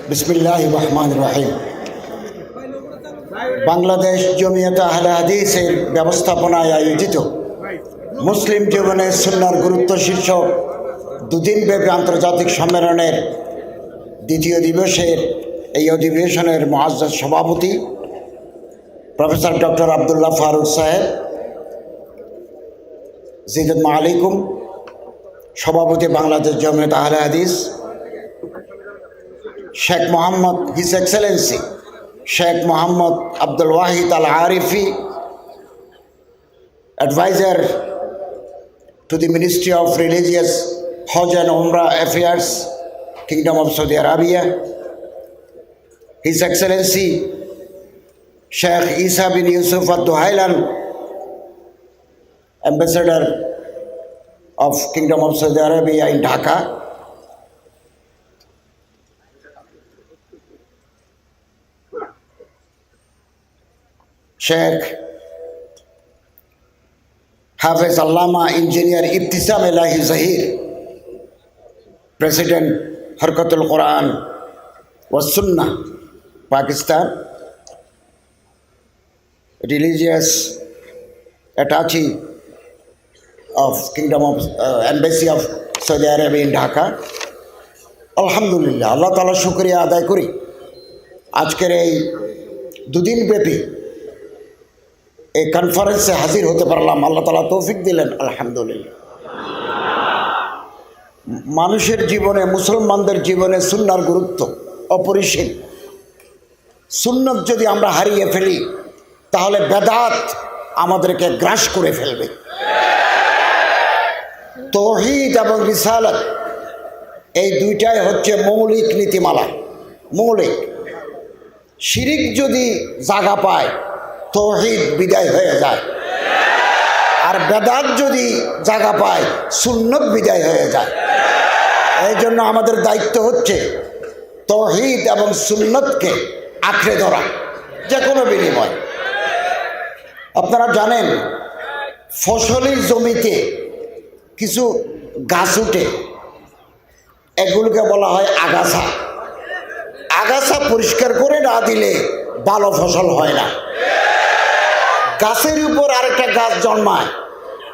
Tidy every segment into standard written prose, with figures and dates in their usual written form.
বিসমিল্লাহির রহমানির রহিম। বাংলাদেশ জমিয়তে আহলে হাদিসের ব্যবস্থাপনায় আয়োজিত মুসলিম জীবনে সুন্নাহর গুরুত্ব শীর্ষক দুদিনব্যাপী আন্তর্জাতিক সম্মেলনের দ্বিতীয় দিবসের এই অধিবেশনের মুআজ্জাজ সভাপতি প্রফেসর ডক্টর আব্দুল্লাহ ফারুক সাহেব, জিদুল মালিকুম সভাপতি বাংলাদেশ জমিয়তে আহলে হাদিস, Sheikh Mohammad his Excellency Sheikh Mohammad Abdul Wahid Al Arifi, advisor to the Ministry of Religious Hajj and Umrah Affairs, Kingdom of Saudi Arabia, His Excellency Sheikh Isa bin Yusuf Al Duhailan, Ambassador of Kingdom of Saudi Arabia in Dhaka, Sheikh Hafiz Allama Engineer Ibtisam Elahi Zahir, President Harkatul Quran was Sunnah, Pakistan, religious attaché of Kingdom of Embassy of Saudi Arabia in Dhaka. আলহামদুলিল্লাহ, আল্লাহ তাআলা শুকরিয়া আদায় করি আজকের এই দুদিন ব্যাপী এই কনফারেন্সে হাজির হতে পারলাম। আল্লাহ তাআলা তৌফিক দিলেন, আলহামদুলিল্লাহ। মানুষের জীবনে, মুসলমানদের জীবনে সুন্নাহর গুরুত্ব অপরিসীম। সুন্নাত যদি আমরা হারিয়ে ফেলি তাহলে বেদাত আমাদেরকে গ্রাস করে ফেলবে। তাওহীদ এবং রিসালাত এই দুইটাই হচ্ছে মৌলিক নীতিমালা, মৌলিক। শিরিক যদি জায়গা পায় তাওহীদ বিদায় হয়ে যায়, আর বেদাত যদি জায়গা পায় সুন্নত বিদায় হয়ে যায়। এই জন্য আমাদের দায়িত্ব হচ্ছে তাওহীদ এবং সুন্নতকে আঁকড়ে ধরা যে কোনো বিনিময়। আপনারা জানেন ফসলি জমিতে কিছু গাছ উঠে, এগুলোকে বলা হয় আগাছা। আগাছা পরিষ্কার করে না দিলে ভালো ফসল হয় না। গাছের উপর আরেকটা গাছ জন্মায়,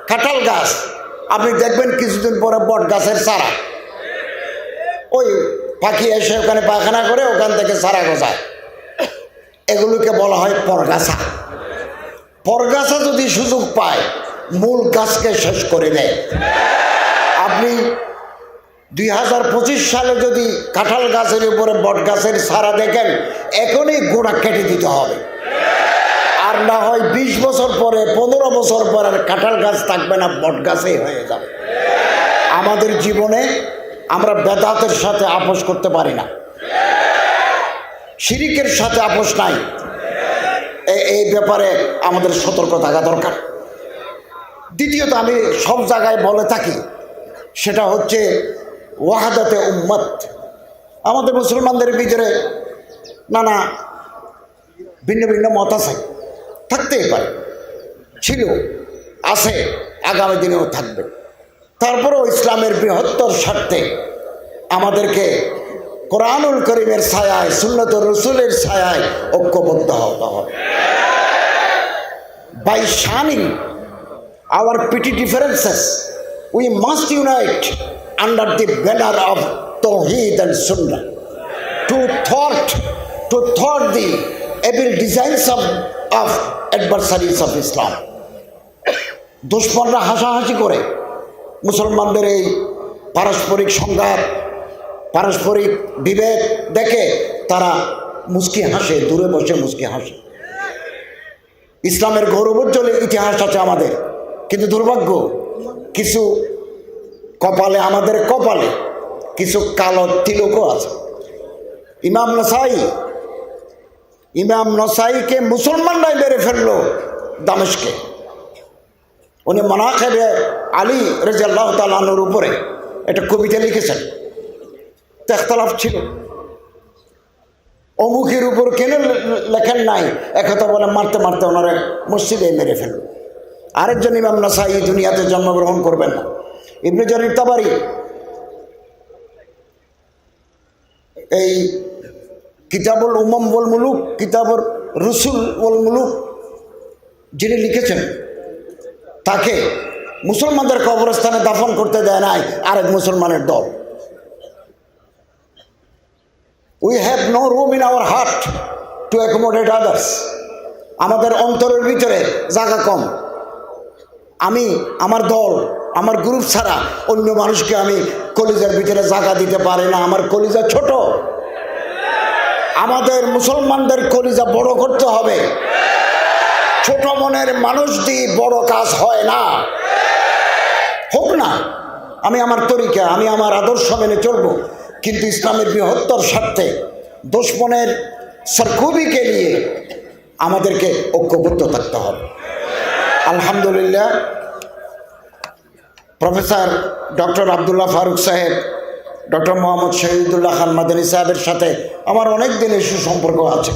কাঁঠাল গাছ। আপনি দেখবেন কিছুদিন পরে বট গাছের চারা, ওই পাখি এসে ওখানে পায়খানা করে ওখান থেকে চারা গজায়। এগুলোকে বলা হয় পরগাছা। পরগাছা যদি সুযোগ পায় মূল গাছকে শেষ করে দেয়। আপনি 2025 সালে যদি কাঁঠাল গাছের উপরে বট গাছের চারা দেখেন, এখনই গোড়া কেটে দিতে হবে। আর না হয় 20 বছর পরে, 15 বছর পরে আর কাঁঠাল গাছ থাকবে না, বট গাছই হয়ে যাবে। আমাদের জীবনে আমরা বেদাতের সাথে আপোষ করতে পারি না, শিরিকের সাথে আপোষ নাই। এই ব্যাপারে আমাদের সতর্ক থাকা দরকার। দ্বিতীয়ত, আমি সব জায়গায় বলে থাকি, সেটা হচ্ছে ওয়াহাদাতে উম্মত। আমাদের মুসলমানদের ভিতরে নানা ভিন্ন ভিন্ন মত আছে, থাকতেই পারে, ছিল, আছে, আগামী দিনেও থাকবে। তারপরেও ইসলামের বৃহত্তর স্বার্থে আমাদেরকে কোরআনুল করিমের ছায়ায়, সুন্নতুর রাসূলের ছায়ায় ঐক্যবদ্ধ হতে হবে। By shunning our petty differences, we must unite under the banner of Tawheed and Sunnah to thwart the evil designs of adversaries of Islam. দুশ্মনরা হাসাহাসি করে মুসলমানদের এই পারস্পরিক সংঘাত, পারস্পরিক বিভেদ দেখে তারা মুচকি হাসে, দূরে বসে মুচকি হাসে। ইসলামের গৌরবোজ্জ্বল ইতিহাস আছে আমাদের, কিন্তু দুর্ভাগ্য কিছু কপালে, আমাদের কপালে কিছু কালো তিলকও আছে। ইমাম নসাইকে মুসলমানরাই মেরে ফেললো দামেস্কে। উনি মানাকিবে আলী রাদিয়াল্লাহু তাআলা আনহুর উপরে একটা কবিতা লিখেছেন। তো ইখতিলাফ ছিল, অমুকের উপর কেন লেখেন নাই, একথা বলে মারতে মারতে ওনারা মসজিদে মেরে ফেলল। আরেকজন ইমাম নসাই দুনিয়াতে জন্মগ্রহণ করবেন না, ইবনে জারির তাবারি এই কিতাবুল উমাম ওয়াল মুলুক, কিতাবুর রসুল ওয়াল মুলুক যিনি লিখেছেন, তাকে মুসলমানদের কবরস্থানে দাফন করতে দেয় নাই আরেক মুসলমানের দল। We have no room in our heart to accommodate others. আমাদের অন্তরের ভিতরে জায়গা কম। আমি আমার দল, আমার গ্রুপ ছাড়া অন্য মানুষকে আমি কলিজার ভিতরে জায়গা দিতে পারি না। আমার কলিজা ছোট। আমাদের মুসলমানদের কলিজা বড় করতে হবে। ছোট মনের মানুষ দিয়ে বড় কাজ হয় না। হোক না, আমি আমার তরিকা, আমি আমার আদর্শ মেনে চলবো, কিন্তু ইসলামের বৃহত্তর স্বার্থে দুশমনের সরকুবিকে নিয়ে আমাদেরকে ঐক্যবদ্ধ থাকতে হবে। আলহামদুলিল্লাহ, প্রফেসর ডক্টর আবদুল্লাহ ফারুক সাহেব, ডক্টর মোহাম্মদ শহীদুল্লাহ খান মাদানী সাহেবের সাথে আমার অনেক দিনের সুসম্পর্ক আছে।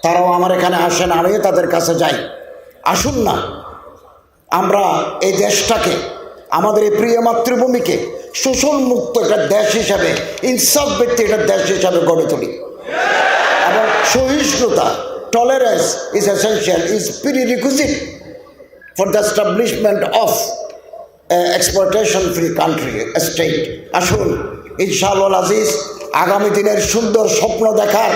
তারাও আমার এখানে আসেন, আমিও তাদের কাছে যাই। আসুন না, আমরা এই দেশটাকে, আমাদের এই প্রিয় মাতৃভূমিকে শোষণ মুক্ত একটা দেশ হিসাবে, ইনসাফ ভিত্তিক একটা দেশ হিসাবে গড়ে তুলি। এবং সহিষ্ণুতা, tolerance is essential, is prerequisite for the establishment of exploitation free country state. আসুন, ইনশাআল্লাহ আজিজ, আগামী দিনের সুন্দর স্বপ্ন দেখার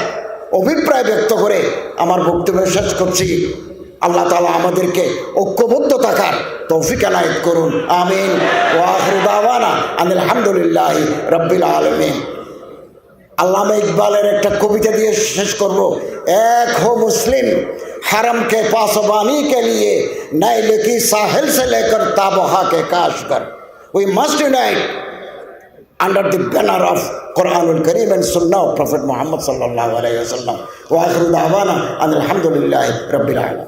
অভিপ্রায় ব্যক্ত করে আমার বক্তব্য শেষ করছি। আল্লাহ তাআলা আমাদেরকে ঐক্যবদ্ধ থাকার তৌফিক এনায়েত করুন। আমিন। ওয়া আখিরু দাওয়ানা আনিল হামদুলিল্লাহি রাব্বিল আলামিন। আল্লামা ইকবালের একটা কবিতা দিয়ে শেষ করব। এক হো মুসলিম हरम के पासबानी के लिए नैल की साहिल से लेकर ताबहा के Kashgar. We must unite under the banner of Quranul Kareem and Sunnah of Prophet Muhammad sallallahu alaihi wasallam. Wa akhiru da'wana alhamdulillahi rabbil alamin.